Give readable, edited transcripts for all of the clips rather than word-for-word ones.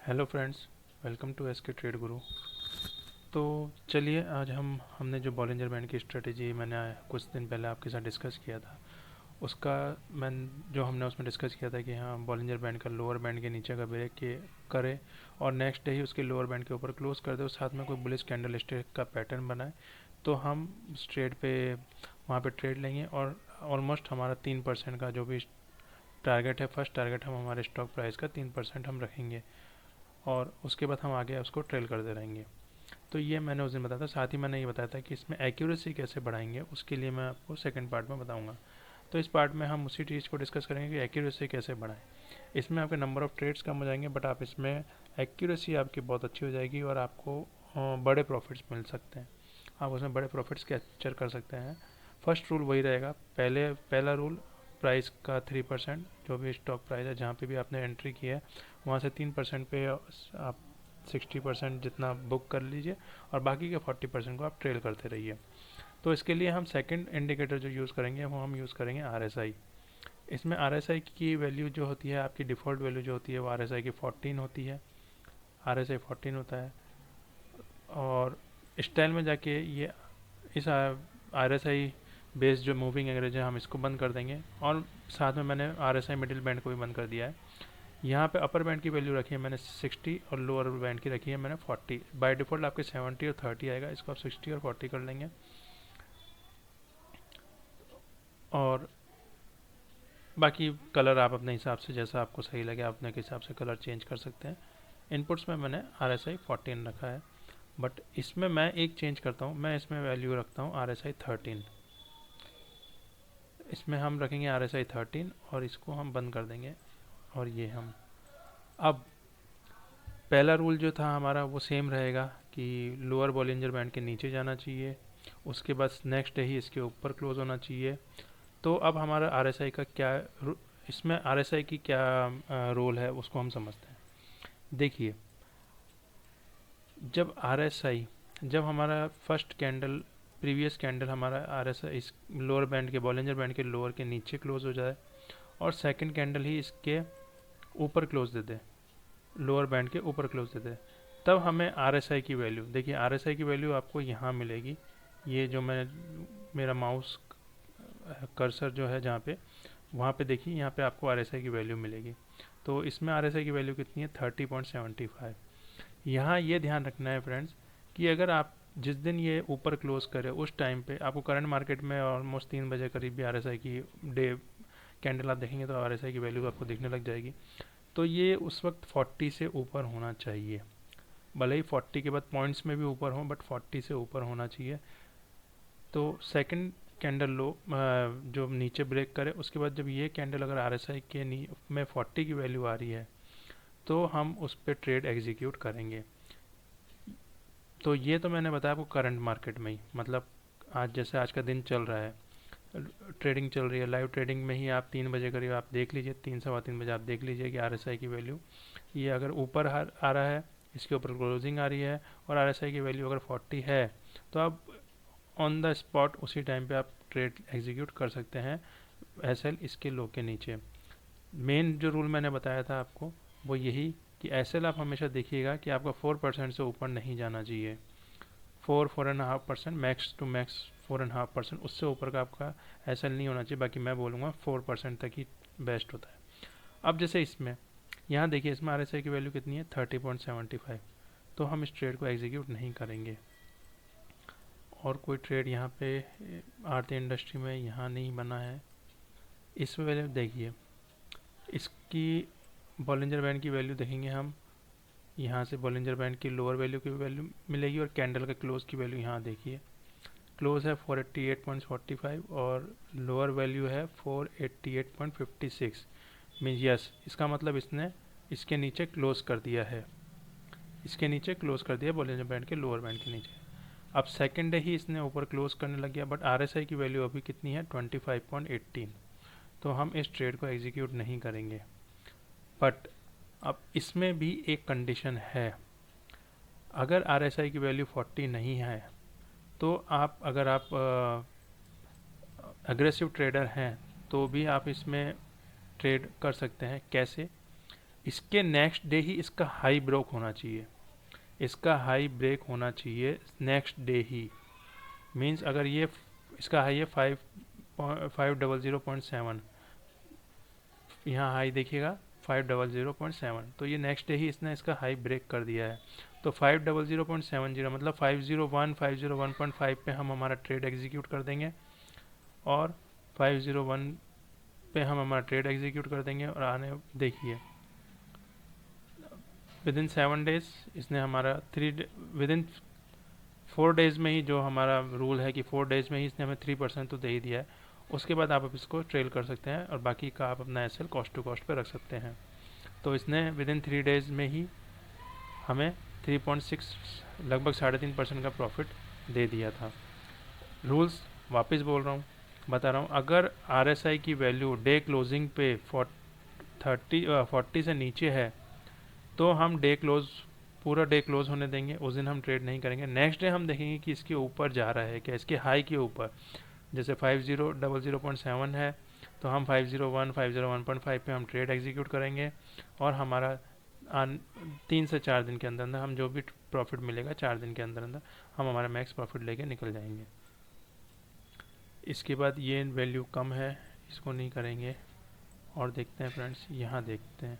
Hello friends, welcome to S K trade Guru. तो चलिए आज हमने जो बॉलिंजर बैंड की स्ट्रेटेजी मैंने कुछ दिन पहले आपके साथ डिस्कस किया था उसका मैं जो हमने उसमें डिस्कस किया था कि हाँ बॉलिंजर बैंड का लोअर बैंड के नीचे का ब्रेक के करे और नेक्स्ट डे ही उसके लोअर बैंड के ऊपर क्लोज कर दे और साथ में कोई बुलिश कैंडल स्टिक का पैटर्न बनाए तो हम ट्रेड पे वहाँ पे ट्रेड लेंगे और ऑलमोस्ट हमारा 3% का जो भी टारगेट है, फर्स्ट टारगेट हम हमारे स्टॉक प्राइस का 3% हम रखेंगे और उसके बाद हम आगे उसको ट्रेल करते रहेंगे। तो ये मैंने उस दिन बताया था। साथ ही मैंने ये बताया था कि इसमें एक्यूरेसी कैसे बढ़ाएंगे, उसके लिए मैं आपको सेकंड पार्ट में बताऊंगा। तो इस पार्ट में हम उसी चीज़ को डिस्कस करेंगे कि एक्यूरेसी कैसे बढ़ाएं। इसमें आपके नंबर ऑफ़ ट्रेड्स कम हो जाएंगे बट आप इसमें एक्यूरेसी आपकी बहुत अच्छी हो जाएगी और आपको बड़े प्रॉफिट्स मिल सकते हैं। आप उसमें बड़े प्रॉफिट्स कैप्चर कर सकते हैं। फर्स्ट रूल वही रहेगा, पहला रूल प्राइस का 3%, जो भी स्टॉक प्राइस है जहाँ पे भी आपने एंट्री की है वहाँ से 3% पे आप 60% जितना बुक कर लीजिए और बाकी के 40% को आप ट्रेल करते रहिए। तो इसके लिए हम सेकंड इंडिकेटर जो यूज़ करेंगे वो हम यूज़ करेंगे RSI। इसमें RSI की वैल्यू जो होती है, आपकी डिफ़ॉल्ट वैल्यू जो होती है वो RSI की 14 होती है। RSI 14 होता है और स्टाइल में जाके ये इस RSI बेस्ड जो मूविंग एवरेज है हम इसको बंद कर देंगे और साथ में मैंने RSI मिडिल बैंड को भी बंद कर दिया है। यहाँ पे अपर बैंड की वैल्यू रखी है मैंने 60 और लोअर बैंड की रखी है मैंने 40। बाय डिफ़ॉल्ट आपके 70 और 30 आएगा, इसको आप 60 और 40 कर लेंगे। और बाकी कलर आप अपने हिसाब से जैसा आपको सही लगे आप अपने हिसाब से कलर चेंज कर सकते हैं। इनपुट्स में मैंने RSI 14 रखा है बट इसमें मैं एक चेंज करता हूँ, मैं इसमें वैल्यू रखता हूँ RSI 13। इसमें हम रखेंगे RSI 13 और इसको हम बंद कर देंगे। और ये हम अब पहला रूल जो था हमारा वो सेम रहेगा कि लोअर बॉलिंजर बैंड के नीचे जाना चाहिए, उसके बाद नेक्स्ट डे ही इसके ऊपर क्लोज होना चाहिए। तो अब हमारा RSI का क्या इसमें RSI की क्या रोल है उसको हम समझते हैं। देखिए, जब हमारा फर्स्ट कैंडल प्रीवियस कैंडल हमारा RSI इस लोअर बैंड के बॉलिंजर बैंड के लोअर के नीचे क्लोज हो जाए और सेकंड कैंडल ही इसके ऊपर क्लोज दे दे, लोअर बैंड के ऊपर क्लोज दे दे, तब हमें RSI की वैल्यू देखिए, RSI की वैल्यू आपको यहाँ मिलेगी। ये जो मैं मेरा माउस कर्सर जो है जहाँ पे वहाँ पे देखिए, यहाँ पे आपको RSI की वैल्यू मिलेगी। तो इसमें RSI की वैल्यू कितनी है 30.75। यहाँ ये ध्यान रखना है फ्रेंड्स कि अगर आप जिस दिन ये ऊपर क्लोज करे उस टाइम पे आपको करंट मार्केट में ऑलमोस्ट 3 बजे करीब भी RSI की डे कैंडल आप देखेंगे तो RSI की वैल्यू आपको दिखने लग जाएगी। तो ये उस वक्त 40 से ऊपर होना चाहिए, भले ही 40 के बाद पॉइंट्स में भी ऊपर हो बट 40 से ऊपर होना चाहिए। तो सेकंड कैंडल लो जो नीचे ब्रेक करे उसके बाद जब ये कैंडल अगर RSI के में 40 की वैल्यू आ रही है तो हम उस पर ट्रेड एग्जीक्यूट करेंगे। तो ये तो मैंने बताया आपको करंट मार्केट में ही, मतलब आज जैसे आज का दिन चल रहा है, ट्रेडिंग चल रही है, लाइव ट्रेडिंग में ही आप 3 बजे करीब आप देख लीजिए, 3 सवा 3 बजे आप देख लीजिए कि RSI की वैल्यू ये अगर ऊपर आ रहा है, इसके ऊपर क्लोजिंग आ रही है और RSI की वैल्यू अगर 40 है तो आप ऑन द स्पॉट उसी टाइम पे आप ट्रेड एग्जीक्यूट कर सकते हैं SL इसके लो के नीचे। मेन जो रूल मैंने बताया था आपको वो यही कि SL आप हमेशा देखिएगा कि आपका 4% से ऊपर नहीं जाना चाहिए। 4-4.5%, मैक्स टू मैक्स 4.5%, उससे ऊपर का आपका SL नहीं होना चाहिए। बाकी मैं बोलूँगा 4% तक ही बेस्ट होता है। अब जैसे इसमें यहाँ देखिए, इसमें RSI की वैल्यू कितनी है 30.75, तो हम इस ट्रेड को एग्जीक्यूट नहीं करेंगे। और कोई ट्रेड यहाँ पे आरती इंडस्ट्री में यहाँ नहीं बना है। इस वैल्यू देखिए, इसकी बॉलिंजर बैंड की वैल्यू देखेंगे हम, यहाँ से बॉलिंजर बैंड की लोअर वैल्यू की वैल्यू मिलेगी और कैंडल का क्लोज की वैल्यू यहाँ देखिए, क्लोज है 488.45 और लोअर वैल्यू है 488.56। मीन्स यस, इसका मतलब इसने इसके नीचे क्लोज कर दिया है, इसके नीचे क्लोज कर दिया बॉलिंजर बैंड के लोअर बैंड के नीचे। अब सेकंड डे ही इसने ऊपर क्लोज करने लग गया बट RSI की वैल्यू अभी कितनी है 25.18, तो हम इस ट्रेड को एग्जीक्यूट नहीं करेंगे। बट अब इसमें भी एक कंडीशन है, अगर RSI की वैल्यू 40 नहीं है तो आप अगर आप अग्रेसिव ट्रेडर हैं तो भी आप इसमें ट्रेड कर सकते हैं। कैसे? इसके नेक्स्ट डे ही इसका हाई ब्रेक होना चाहिए, इसका हाई ब्रेक होना चाहिए नेक्स्ट डे ही। मीन्स अगर ये इसका हाई है 500.7, यहाँ हाई देखिएगा 500.7, तो ये नेक्स्ट डे ही इसने इसका हाई ब्रेक कर दिया है। तो 500.70 मतलब 501.5 पे हम हमारा ट्रेड एग्जीक्यूट कर देंगे, और 501 पे हम हमारा ट्रेड एग्जीक्यूट कर देंगे। और आने देखिए विद इन 7 डेज इसने हमारा विद इन 4 डेज में ही, जो हमारा रूल है कि 4 डेज में ही इसने हमें 3% तो दे ही दिया है। उसके बाद आप इसको ट्रेल कर सकते हैं और बाकी का आप अपना एसएल कॉस्ट टू कॉस्ट पे रख सकते हैं। तो इसने विद इन 3 डेज में ही हमें 3.6 लगभग 3.5% का प्रॉफिट दे दिया था। रूल्स वापस बोल रहा हूँ, बता रहा हूँ, अगर आरएसआई की वैल्यू डे क्लोजिंग पे 40 से नीचे है तो हम पूरा डे क्लोज होने देंगे, उस दिन हम ट्रेड नहीं करेंगे। नेक्स्ट डे हम देखेंगे कि इसके ऊपर जा रहा है क्या, इसके हाई के ऊपर। जैसे 5000.7 है तो हम 501 501.5 पे हम ट्रेड एग्जीक्यूट करेंगे, और हमारा 3 से 4 दिन के अंदर अंदर हम जो भी प्रॉफिट मिलेगा 4 दिन के अंदर अंदर हम हमारा मैक्स प्रॉफिट लेके निकल जाएंगे। इसके बाद ये वैल्यू कम है, इसको नहीं करेंगे। और देखते हैं फ्रेंड्स, यहाँ देखते हैं,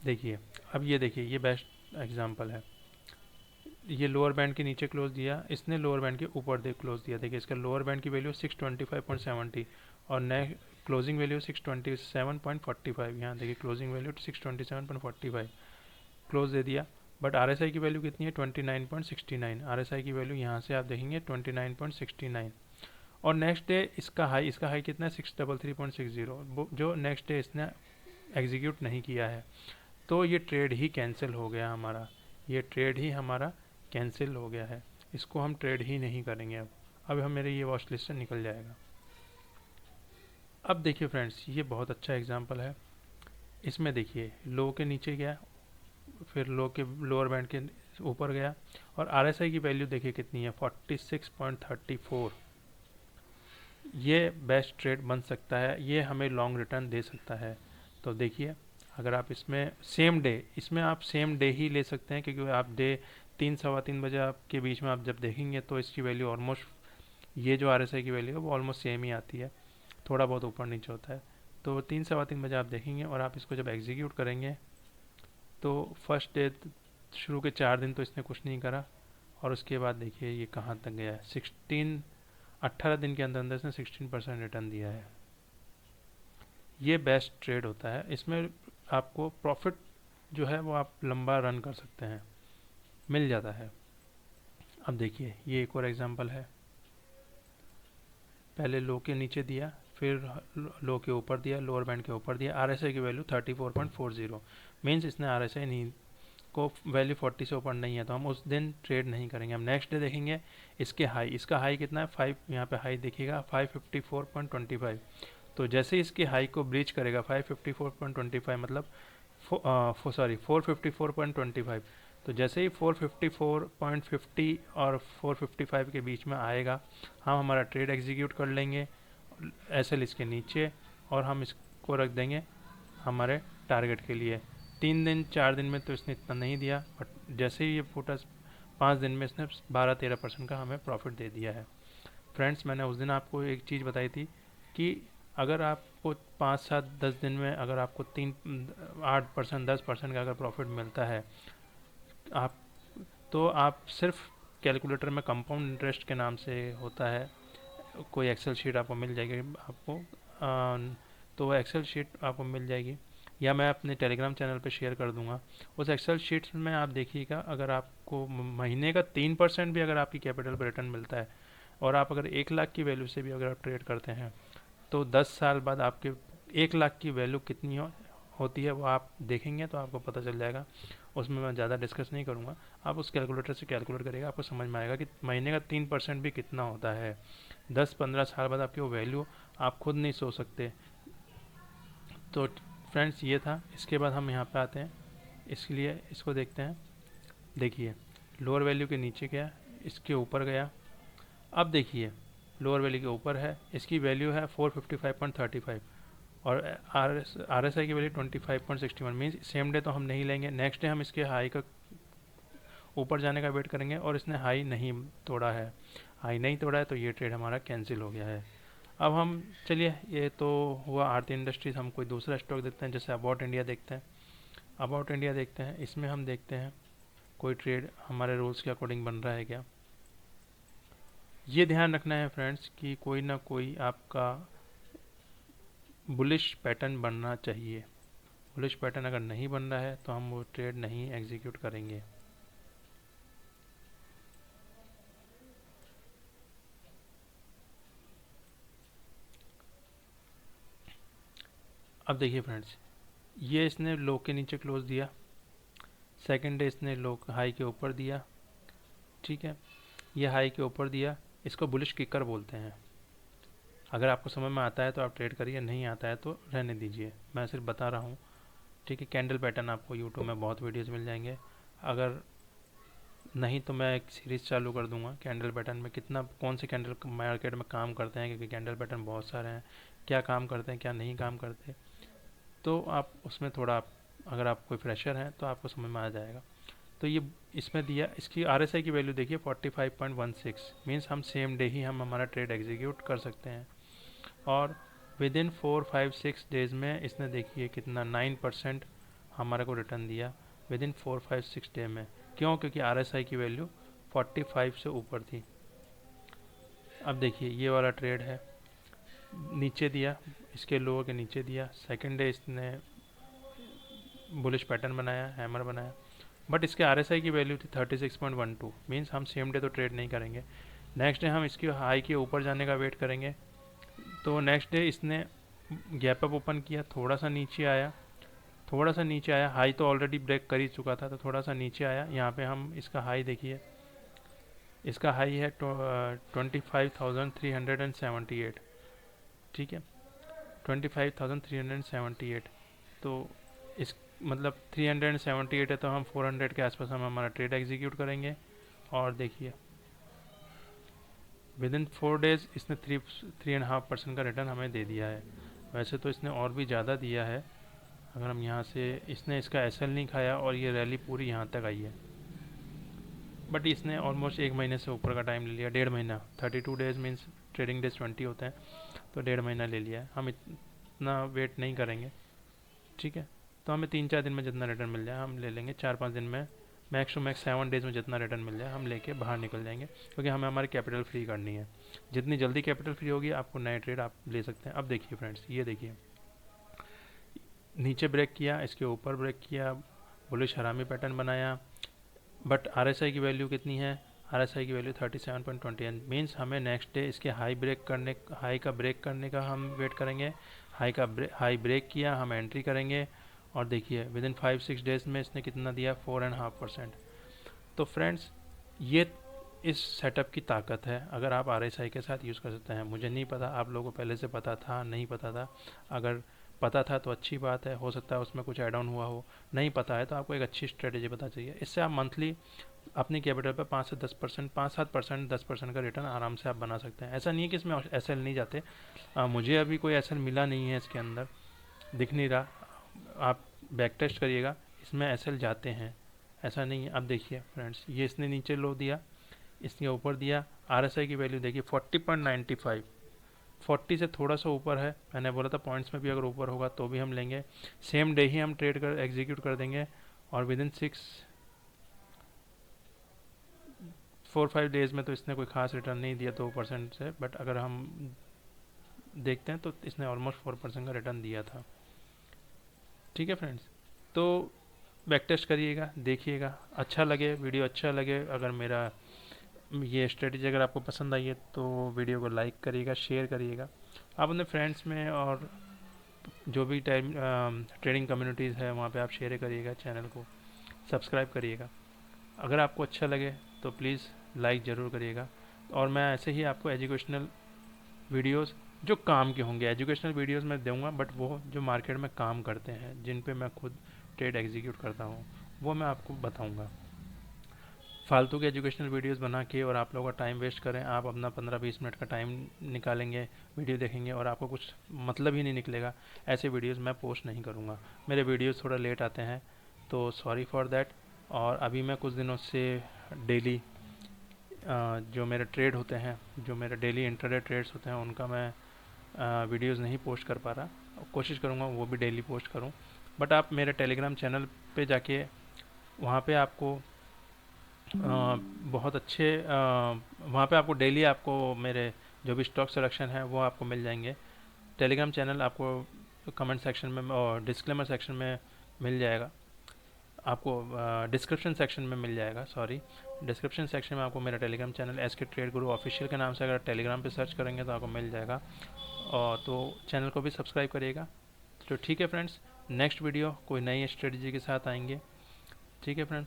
देखिए अब ये देखिए, ये बेस्ट एग्जांपल है। ये लोअर बैंड के नीचे क्लोज दिया, इसने लोअर बैंड के ऊपर दे क्लोज दिया। देखिए इसका लोअर बैंड की वैल्यू 625.70 और नेक्स्ट क्लोजिंग वैल्यू 627.45। यहाँ देखिए क्लोजिंग वैल्यू 627.45 क्लोज दे दिया। बट आरएसआई की वैल्यू कितनी है 29.69। आरएसआई की वैल्यू यहाँ से आप देखेंगे 29.69। और नेक्स्ट डे इसका हाई कितना है 633.60, जो नेक्स्ट डे इसने एग्जीक्यूट नहीं किया है। तो ये ट्रेड ही कैंसिल हो गया हमारा, ये ट्रेड ही हमारा कैंसिल हो गया है, इसको हम ट्रेड ही नहीं करेंगे। अब हम मेरे ये वॉच लिस्ट से निकल जाएगा। अब देखिए फ्रेंड्स, ये बहुत अच्छा एग्जांपल है। इसमें देखिए लो के नीचे गया, फिर लो के लोअर बैंड के ऊपर गया, और आरएसआई की वैल्यू देखिए कितनी है 46.34। ये बेस्ट ट्रेड बन सकता है, ये हमें लॉन्ग रिटर्न दे सकता है। तो देखिए अगर आप इसमें आप सेम डे ही ले सकते हैं, क्योंकि आप डे 3 सवा 3 बजे आपके बीच में आप जब देखेंगे तो इसकी वैल्यू ऑलमोस्ट, ये जो आरएसआई की वैल्यू है वो ऑलमोस्ट सेम ही आती है, थोड़ा बहुत ऊपर नीचे होता है। तो 3 सवा 3 बजे आप देखेंगे, और आप इसको जब एग्जीक्यूट करेंगे तो फर्स्ट डे शुरू के 4 दिन तो इसने कुछ नहीं करा, और उसके बाद देखिए ये कहाँ तक गया है 18 दिन के अंदर अंदर इसने 16% रिटर्न दिया है। ये बेस्ट ट्रेड होता है, इसमें आपको प्रॉफिट जो है वो आप लंबा रन कर सकते हैं, मिल जाता है। अब देखिए ये एक और एग्जांपल है, पहले लो के नीचे दिया, फिर लो के ऊपर दिया, लोअर बैंड के ऊपर दिया। आरएसआई की वैल्यू 34.40, मीन्स इसने आरएसआई नहीं को वैल्यू 40 से ऊपर नहीं है, तो हम उस दिन ट्रेड नहीं करेंगे। हम नेक्स्ट डे देखेंगे इसका हाई कितना है 5, यहाँ पे हाई देखिएगा 554.25। तो जैसे इसके हाई को ब्रीच करेगा 554.25 मतलब 454.25, तो जैसे ही 454.50 और 455 के बीच में आएगा हम हमारा ट्रेड एग्जीक्यूट कर लेंगे एसएल इसके नीचे, और हम इसको रख देंगे हमारे टारगेट के लिए। 3 दिन 4 दिन में तो इसने इतना नहीं दिया, बट जैसे ही ये फूटा 5 दिन में इसने 12-13% का हमें प्रॉफिट दे दिया है। फ्रेंड्स, मैंने उस दिन आपको एक चीज़ बताई थी कि अगर आपको 5-7-10 दिन में अगर आपको 8% 10% का अगर प्रॉफिट मिलता है तो आप सिर्फ कैलकुलेटर में कंपाउंड इंटरेस्ट के नाम से होता है, कोई एक्सेल शीट आपको मिल जाएगी आपको, तो वो एक्सेल शीट आपको मिल जाएगी, या मैं अपने टेलीग्राम चैनल पे शेयर कर दूंगा। उस एक्सेल शीट में आप देखिएगा, अगर आपको महीने का 3% भी अगर आपकी कैपिटल पर रिटर्न मिलता है, और आप अगर 1 लाख की वैल्यू से भी अगर आप ट्रेड करते हैं, तो 10 साल बाद आपके 1 लाख की वैल्यू कितनी होती है वो आप देखेंगे तो आपको पता चल जाएगा। उसमें मैं ज़्यादा डिस्कस नहीं करूँगा, आप उस कैलकुलेटर से कैलकुलेट करिएगा, आपको समझ में आएगा कि महीने का 3% भी कितना होता है। 10-15 साल बाद आपकी वो वैल्यू आप खुद नहीं सोच सकते। तो फ्रेंड्स ये था। इसके बाद हम यहाँ पे आते हैं, इसलिए इसको देखते हैं। देखिए लोअर वैल्यू के नीचे गया, इसके ऊपर गया। अब देखिए लोअर वैल्यू के ऊपर है, इसकी वैल्यू है 455.35, और आर एस आई की वैल्यू 25.61 मीन्स सेम डे तो हम नहीं लेंगे, नेक्स्ट डे हम इसके हाई का ऊपर जाने का वेट करेंगे, और इसने हाई नहीं तोड़ा है, हाई नहीं तोड़ा है तो ये ट्रेड हमारा कैंसिल हो गया है। अब हम चलिए, ये तो हुआ आरती इंडस्ट्रीज, हम कोई दूसरा स्टॉक देखते हैं, जैसे अबाउट इंडिया देखते हैं। अबाउट इंडिया देखते हैं, इसमें हम देखते हैं कोई ट्रेड हमारे रूल्स के अकॉर्डिंग बन रहा है क्या। ये ध्यान रखना है फ्रेंड्स कि कोई ना कोई आपका बुलिश पैटर्न बनना चाहिए। बुलिश पैटर्न अगर नहीं बन रहा है तो हम वो ट्रेड नहीं एग्जीक्यूट करेंगे। अब देखिए फ्रेंड्स, ये इसने लो के नीचे क्लोज दिया, सेकंड डे इसने लो हाई के ऊपर दिया, ठीक है, ये हाई के ऊपर दिया, इसको बुलिश किकर बोलते हैं। अगर आपको समझ में आता है तो आप ट्रेड करिए, नहीं आता है तो रहने दीजिए, मैं सिर्फ बता रहा हूँ, ठीक है। कैंडल पैटर्न आपको यूट्यूब में बहुत वीडियोस मिल जाएंगे, अगर नहीं तो मैं एक सीरीज़ चालू कर दूंगा कैंडल पैटर्न में, कितना कौन से कैंडल मार्केट में काम करते हैं, क्योंकि कैंडल पैटर्न बहुत सारे हैं, क्या काम करते हैं क्या नहीं काम करते, तो आप उसमें थोड़ा अगर आप कोई फ्रेशर हैं तो आपको समझ में आ जाएगा। तो ये इसमें दिया, इसकी आर एस आई की वैल्यू देखिए 45.16 मीन्स हम सेम डे ही हम हमारा ट्रेड एग्जीक्यूट कर सकते हैं, और विद इन 4-5-6 डेज में इसने देखिए कितना 9% हमारे को रिटर्न दिया विद इन 4-5-6 डे में। क्यों? क्योंकि आर एस आई की वैल्यू 45 से ऊपर थी। अब देखिए ये वाला ट्रेड है, नीचे दिया, इसके लोअर के नीचे दिया, सेकेंड डे इसने बुलिश पैटर्न बनाया, हैमर बनाया, बट इसके आर एस आई की वैल्यू थी 36.12 मीन्स हम सेम डे तो ट्रेड नहीं करेंगे, नेक्स्ट डे हम इसकी हाई के ऊपर जाने का वेट करेंगे। तो नेक्स्ट डे इसने गैप अप ओपन किया, थोड़ा सा नीचे आया, थोड़ा सा नीचे आया, हाई तो ऑलरेडी ब्रेक कर ही चुका था, तो थोड़ा सा नीचे आया, यहाँ पे हम इसका हाई देखिए, इसका हाई है 25,378, ठीक है, 25,378। तो इस मतलब 378 है तो हम 400 के आसपास हम हमारा ट्रेड एग्जीक्यूट करेंगे। और देखिए विद इन 4 डेज इसने 3.5% का रिटर्न हमें दे दिया है। वैसे तो इसने और भी ज़्यादा दिया है, अगर हम यहाँ से, इसने इसका एसएल नहीं खाया और ये रैली पूरी यहाँ तक आई है, बट इसने ऑलमोस्ट 1 महीने से ऊपर का टाइम ले लिया, 1.5 महीना, 32 डेज मीन्स ट्रेडिंग डेज 20 होते हैं, तो 1.5 महीना ले लिया है। हम इतना वेट नहीं करेंगे, ठीक है, तो हमें 3-4 दिन में जितना रिटर्न मिल जाए हम ले लेंगे, 4-5 दिन में, मैक्स टू मैक्स 7 डेज़ में जितना रिटर्न मिल जाए हम लेके बाहर निकल जाएंगे, क्योंकि हमें हमारी कैपिटल फ्री करनी है। जितनी जल्दी कैपिटल फ्री होगी आपको नए ट्रेड आप ले सकते हैं। अब देखिए फ्रेंड्स, ये देखिए नीचे ब्रेक किया, इसके ऊपर ब्रेक किया, बुलिश हरामी पैटर्न बनाया, बट आर एस आई की वैल्यू कितनी है, आर एस आई की वैल्यू 37.21 मीन्स हमें नेक्स्ट डे इसके हाई का ब्रेक करने का हम वेट करेंगे, हाई ब्रेक किया हम एंट्री करेंगे, और देखिए विद इन 5-6 डेज में इसने कितना दिया, 4.5%। तो फ्रेंड्स ये इस सेटअप की ताकत है, अगर आप आर एस आई के साथ यूज़ कर सकते हैं। मुझे नहीं पता आप लोगों को पहले से पता था नहीं पता था, अगर पता था तो अच्छी बात है, हो सकता है उसमें कुछ ऐड ऑन हुआ हो, नहीं पता है तो आपको एक अच्छी स्ट्रेटेजी पता चाहिए। इससे आप मंथली अपनी कैपिटल पर 5 से 10%, 5-7%, 10% का रिटर्न आराम से आप बना सकते हैं। ऐसा नहीं है कि इसमें एस एल नहीं जाते, मुझे अभी कोई एस एल मिला नहीं है, इसके अंदर दिख नहीं रहा, आप बैक टेस्ट करिएगा, इसमें एस एल जाते हैं, ऐसा नहीं है। अब देखिए फ्रेंड्स, ये इसने नीचे लो दिया, इसके ऊपर दिया, आर एस आई की वैल्यू देखिए 40.95, 40 से थोड़ा सा ऊपर है, मैंने बोला था पॉइंट्स में भी अगर ऊपर होगा तो भी हम लेंगे, सेम डे ही हम ट्रेड कर एग्जीक्यूट कर देंगे, और विद इन 4-5 डेज में तो इसने कोई खास रिटर्न नहीं दिया 2% से, बट अगर हम देखते हैं तो इसने ऑलमोस्ट 4% का रिटर्न दिया था, ठीक है फ्रेंड्स। तो बैक टेस्ट करिएगा, देखिएगा, अच्छा लगे वीडियो, अच्छा लगे अगर मेरा ये स्ट्रेटेजी अगर आपको पसंद आई है तो वीडियो को लाइक करिएगा, शेयर करिएगा, आप अपने फ्रेंड्स में और जो भी टाइम ट्रेडिंग कम्युनिटीज़ है वहाँ पे आप शेयर करिएगा, चैनल को सब्सक्राइब करिएगा। अगर आपको अच्छा लगे तो प्लीज़ लाइक ज़रूर करिएगा, और मैं ऐसे ही आपको एजुकेशनल वीडियोस जो काम के होंगे, एजुकेशनल वीडियोस मैं दूंगा, बट वो जो मार्केट में काम करते हैं, जिन पे मैं खुद ट्रेड एग्जीक्यूट करता हूँ, वो मैं आपको बताऊंगा। फालतू के एजुकेशनल वीडियोस बना के और आप लोगों का टाइम वेस्ट करें। आप अपना 15-20 मिनट का टाइम निकालेंगे, वीडियो देखेंगे और आपको कुछ मतलब ही नहीं निकलेगा, ऐसे वीडियोस मैं पोस्ट नहीं करूँगा। मेरे वीडियोस थोड़ा लेट आते हैं तो सॉरी फॉर दैट। और अभी मैं कुछ दिनों से डेली जो मेरे ट्रेड होते हैं, जो मेरे डेली इंटरडे ट्रेड्स होते हैं, उनका मैं वीडियोस नहीं पोस्ट कर पा रहा। कोशिश करूँगा वो भी डेली पोस्ट करूँ। बट आप मेरे टेलीग्राम चैनल पे जाके वहाँ पे आपको बहुत अच्छे वहाँ पे आपको डेली आपको मेरे जो भी स्टॉक सिलेक्शन है वो आपको मिल जाएंगे। टेलीग्राम चैनल आपको कमेंट सेक्शन में और डिस्क्लेमर सेक्शन में मिल जाएगा, आपको डिस्क्रिप्शन सेक्शन में मिल जाएगा, सॉरी। डिस्क्रिप्शन सेक्शन में आपको मेरा टेलीग्राम चैनल SK ट्रेड गुरु ऑफिशियल के नाम से अगर टेलीग्राम पे सर्च करेंगे तो आपको मिल जाएगा। और तो चैनल को भी सब्सक्राइब करिएगा। तो ठीक है फ्रेंड्स, नेक्स्ट वीडियो कोई नई स्ट्रेटजी के साथ आएंगे। ठीक है फ्रेंड्स।